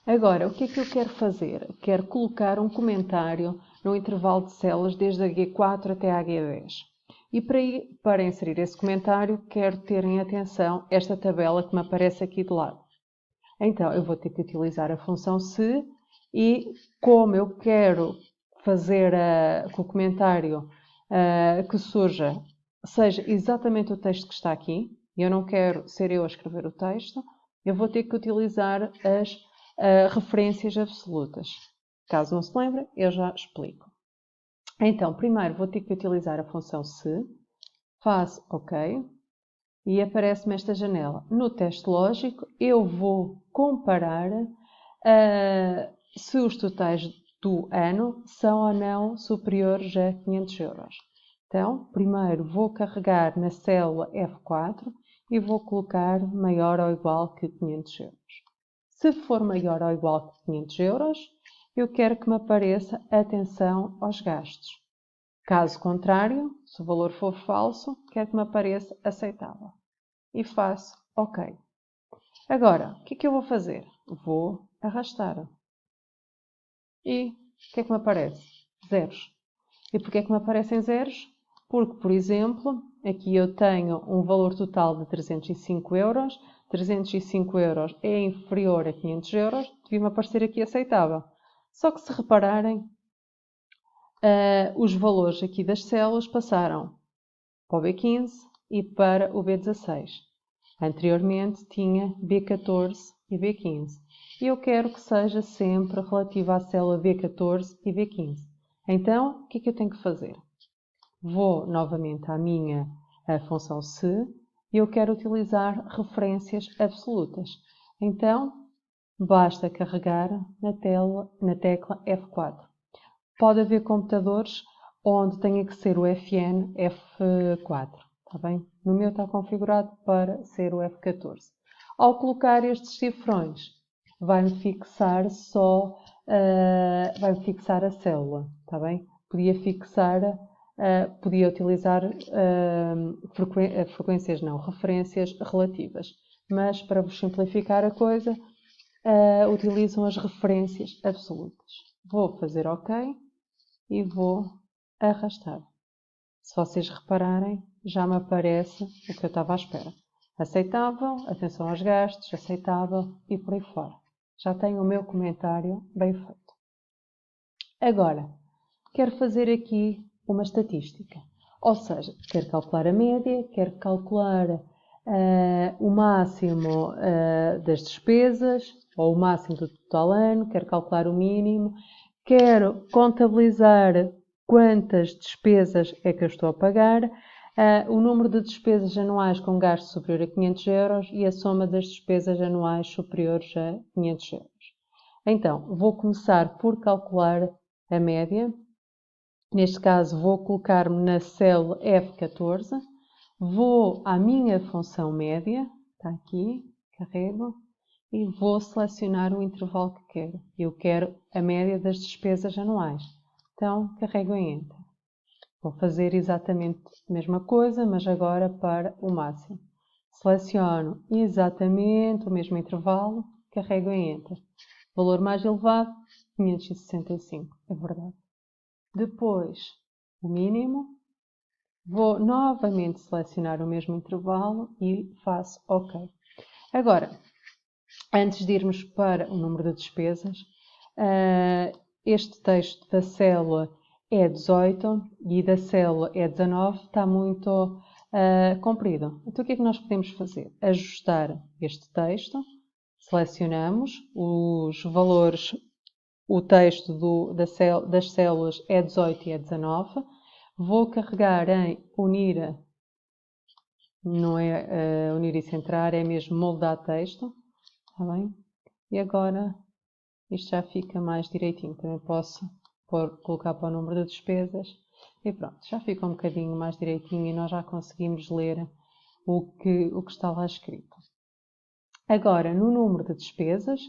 Agora, o que é que eu quero fazer? Quero colocar um comentário no intervalo de células desde a G4 até a G10. E para inserir esse comentário, quero ter em atenção esta tabela que me aparece aqui de lado. Então, eu vou ter que utilizar a função se e como eu quero fazer que o comentário que surja seja exatamente o texto que está aqui, e eu não quero ser eu a escrever o texto, eu vou ter que utilizar as referências absolutas. Caso não se lembre, eu já explico. Então, primeiro vou ter que utilizar a função se, faço OK, e aparece-me esta janela. No teste lógico, eu vou comparar se os totais do ano são ou não superiores a 500 euros. Então, primeiro vou carregar na célula F4 e vou colocar maior ou igual que 500 euros. Se for maior ou igual que 500 euros, eu quero que me apareça atenção aos gastos. Caso contrário, se o valor for falso, quero que me apareça aceitável. E faço OK. Agora, o que é que eu vou fazer? Vou arrastar. E o que é que me aparece? Zeros. E porquê é que me aparecem zeros? Porque, por exemplo, aqui eu tenho um valor total de 305 euros. 305 euros é inferior a 500 euros. Devia-me aparecer aqui aceitável. Só que se repararem, os valores aqui das células passaram para o B15 e para o B16. Anteriormente tinha B14 e B15. E eu quero que seja sempre relativa à célula B14 e B15. Então, o que é que eu tenho que fazer? Vou novamente à minha função se e eu quero utilizar referências absolutas. Então, basta carregar na tecla F4. Pode haver computadores onde tenha que ser o FN F4, está bem? No meu está configurado para ser o F14. Ao colocar estes cifrões, vai-me fixar vai-me fixar a célula, está bem? Podia utilizar frequências não, referências relativas. Mas, para vos simplificar a coisa, utilizam as referências absolutas. Vou fazer OK e vou arrastar. Se vocês repararem, já me aparece o que eu estava à espera. Aceitável, atenção aos gastos, aceitável e por aí fora. Já tenho o meu comentário bem feito. Agora, quero fazer aqui uma estatística. Ou seja, quero calcular a média, quero calcular o máximo das despesas, ou o máximo do total ano, quero calcular o mínimo, quero contabilizar quantas despesas é que eu estou a pagar, o número de despesas anuais com gasto superior a 500 euros e a soma das despesas anuais superiores a 500 euros. Então, vou começar por calcular a média. Neste caso, vou colocar-me na célula F14. Vou à minha função média, está aqui, carrego, e vou selecionar o intervalo que quero. Eu quero a média das despesas anuais. Então, carrego em Enter. Vou fazer exatamente a mesma coisa, mas agora para o máximo. Seleciono exatamente o mesmo intervalo, carrego em Enter. Valor mais elevado, 565, é verdade. Depois, o mínimo. Vou novamente selecionar o mesmo intervalo e faço OK. Agora, antes de irmos para o número de despesas, este texto da célula é 18 e da célula é 19, está muito comprido. Então, o que é que nós podemos fazer? Ajustar este texto, selecionamos os valores, o texto das células é 18 e é 19, vou carregar em unir, não é unir e centrar, é mesmo moldar texto, está bem? E agora isto já fica mais direitinho, também posso colocar para o número de despesas e pronto, já fica um bocadinho mais direitinho e nós já conseguimos ler o que está lá escrito. Agora, no número de despesas,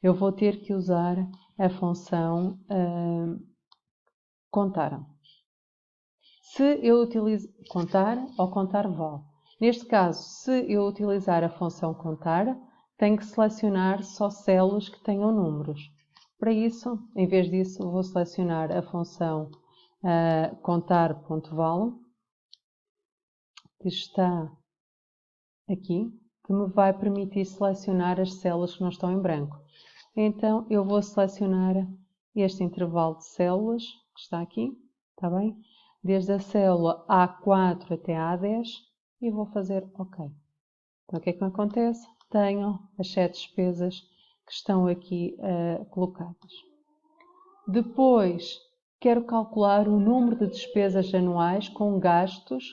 eu vou ter que usar a função contar. Se eu utilizo contar ou contar vale. Neste caso, se eu utilizar a função contar, tenho que selecionar só células que tenham números. Para isso, em vez disso, vou selecionar a função contar.val, que está aqui, que me vai permitir selecionar as células que não estão em branco. Então, eu vou selecionar este intervalo de células, que está aqui, está bem? Desde a célula A4 até a A10, e vou fazer OK. Então, o que é que me acontece? Tenho as 7 despesas que estão aqui colocadas. Depois, quero calcular o número de despesas anuais com gastos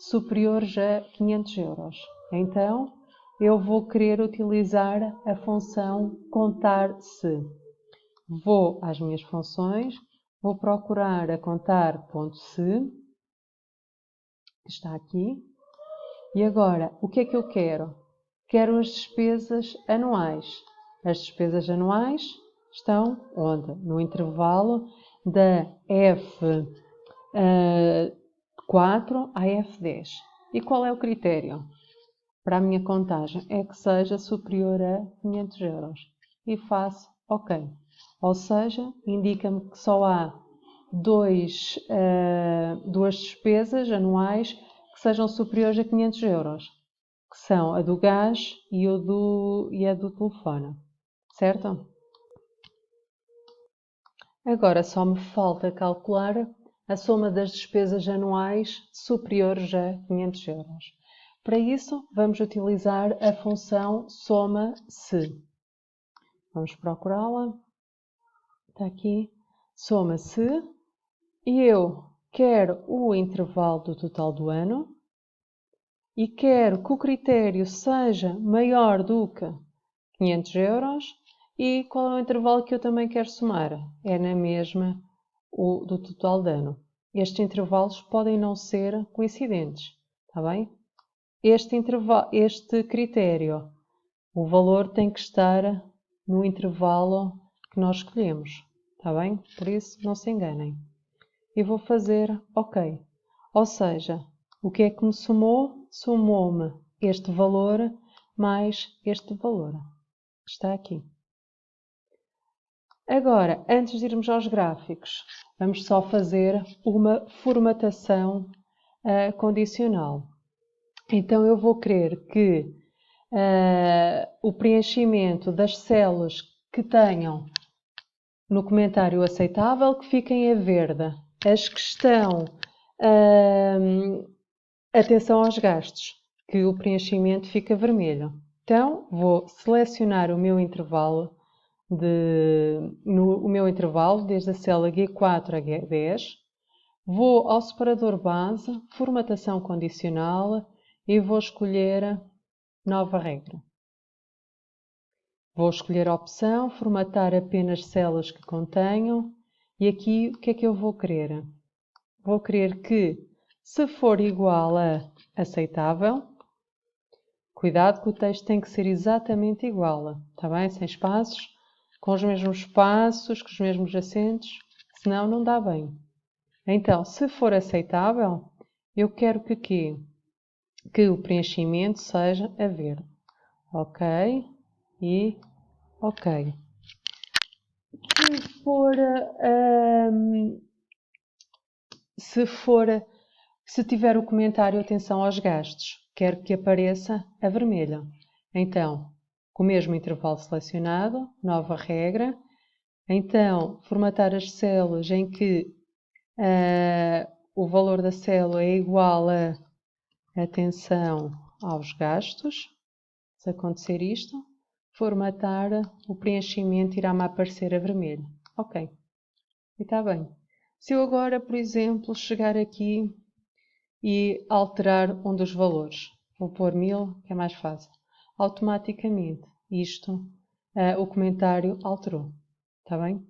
superiores a 500 euros. Então, eu vou querer utilizar a função contar-se. Vou às minhas funções, vou procurar a contar.se, que está aqui. E agora, o que é que eu quero? Quero as despesas anuais. As despesas anuais estão onde? No intervalo da F4 a F10. E qual é o critério para a minha contagem? É que seja superior a 500 euros. E faço OK. Ou seja, indica-me que só há duas despesas anuais que sejam superiores a 500 euros, que são a do gás e a do telefone, certo? Agora só me falta calcular a soma das despesas anuais superiores a 500 euros. Para isso, vamos utilizar a função soma-se. Vamos procurá-la. Está aqui, soma-se, e eu quero o intervalo do total do ano e quero que o critério seja maior do que 500 euros. E qual é o intervalo que eu também quero somar? É na mesma o do total de ano. Estes intervalos podem não ser coincidentes, está bem? Este critério, o valor tem que estar no intervalo que nós escolhemos, está bem? Por isso, não se enganem. E vou fazer OK. Ou seja, o que é que me somou? Somou-me este valor mais este valor, que está aqui. Agora, antes de irmos aos gráficos, vamos só fazer uma formatação condicional. Então, eu vou querer que o preenchimento das células que tenham no comentário aceitável, que fiquem a verde. As que estão atenção aos gastos, que o preenchimento fica vermelho. Então, vou selecionar o meu intervalo, desde a célula G4 a G10. Vou ao separador base, formatação condicional, e vou escolher nova regra. Vou escolher a opção, formatar apenas células que contenham, e aqui o que é que eu vou querer? Vou querer que, se for igual a aceitável, cuidado que o texto tem que ser exatamente igual, está bem? Sem espaços, com os mesmos espaços, com os mesmos acentos, senão não dá bem. Então, se for aceitável, eu quero que o preenchimento seja a verde. OK e OK. Se tiver o comentário atenção aos gastos, quero que apareça a vermelha. Então, com o mesmo intervalo selecionado, nova regra. Então, formatar as células em que o valor da célula é igual a atenção aos gastos. Se acontecer isto, formatar o preenchimento, irá-me aparecer a vermelho. OK. E está bem. Se eu agora, por exemplo, chegar aqui e alterar um dos valores, vou pôr 1000, que é mais fácil, automaticamente o comentário alterou. Está bem?